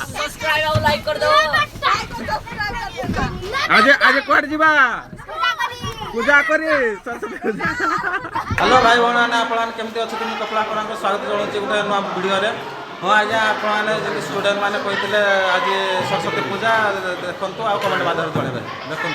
Subscribe और like कर दो। आज आज कुआड जीवा पूजा करी सरस्वती पूजा। हेलो भाई भौणी मैंने आप केमती अच्छे मुझे कपिला आपको स्वागत जनाऊँ गोटे नुआ भिडियो। हाँ आज्ञा आपने स्टूडेंट मैंने कहते आज सरस्वती पूजा देखु आ कमेंट माध्यम जनइबे देखो।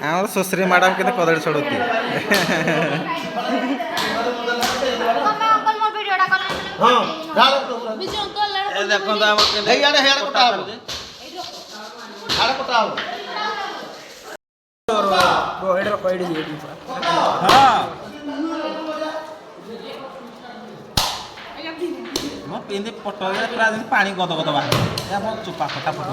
आम सुश्री मैडम के कदली छड़ती पिंधि पट पूरा पानी गद गद बाहर चुपा फटा फट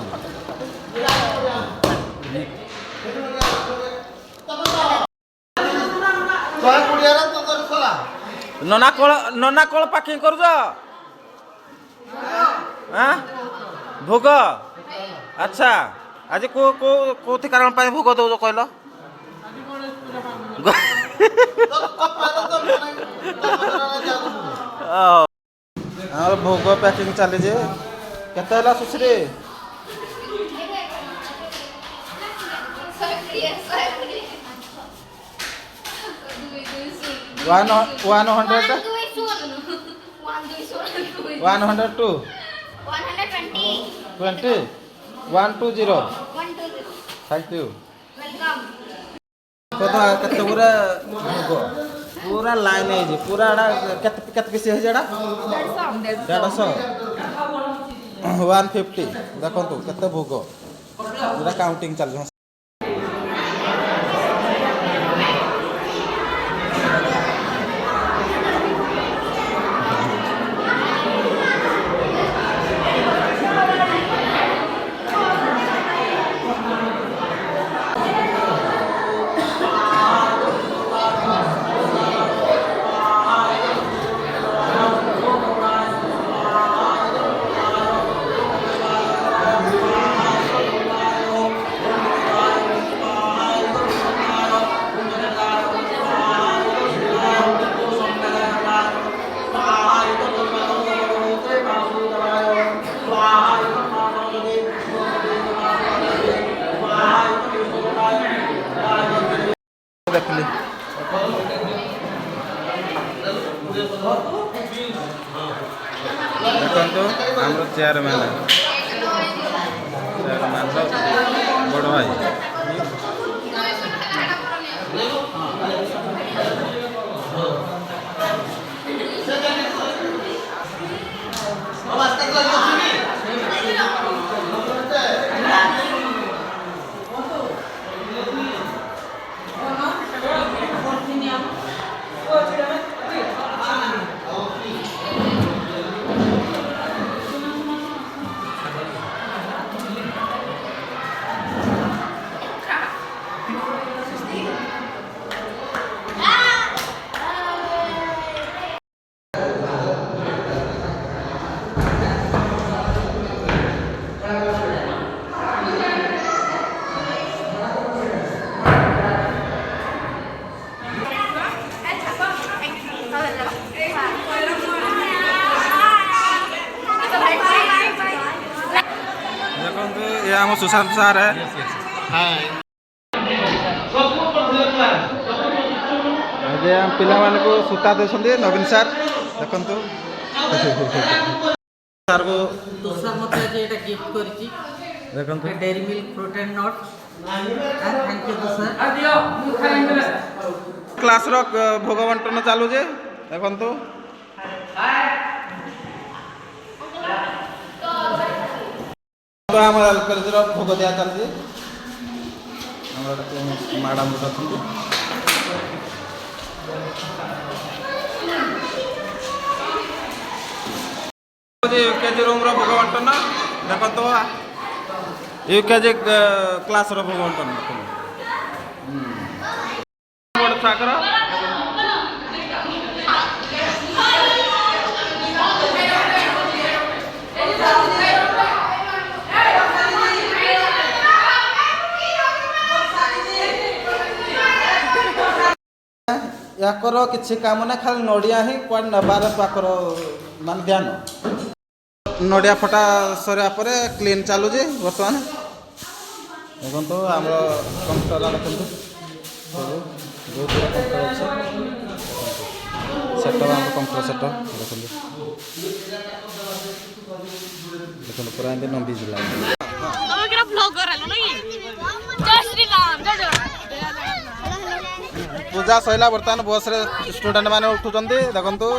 नना कल पाकिंग कर भोग। अच्छा आज को कारण भोग दौ कहल भोग पैकिंग चली के सुश्री 100 102 120 120 थैंक यू। केते पूरा पूरा लाइन है पूरा केते पीस है जेड़ा 150 150 देखो केते भोग पूरा काउंटिंग चल देखली देखो आम चेयरमैन बड़ भाई ये आम सुशांत सार है जे पिला मान को सूता देछंदे नवीन सर देखंतु सर को तुषार मते जे एटा गिफ्ट करछि देखंतु dairy milk protein nut thank you Tushar class रो भोग बंटन चालू जे देखंतु तो हम कॉलेज रो भोग दिया चलछि हमरा मैडम अछंती यूकेजी रूम रो भोग बंटन देखंतु यूकेजी क्लास रो भोग बंटन बड़ साकर याकर किसी काम ना खाली नड़िया ही कुआड नबार पाकर मान ध्यान नड़िया फटा सरिया पर क्लीन चालू जे बर्तमान देखो तो आम कंप्यूटर देखो सब बहुत गुड़ा कंप्यूटर अच्छे सेटअप आम कंप्यूटर सेटअप देखो पूरा एमती नंदी जिला पूजा सैला बर्तमान बस रे स्टूडेंट माने उठुचंदी देखंतु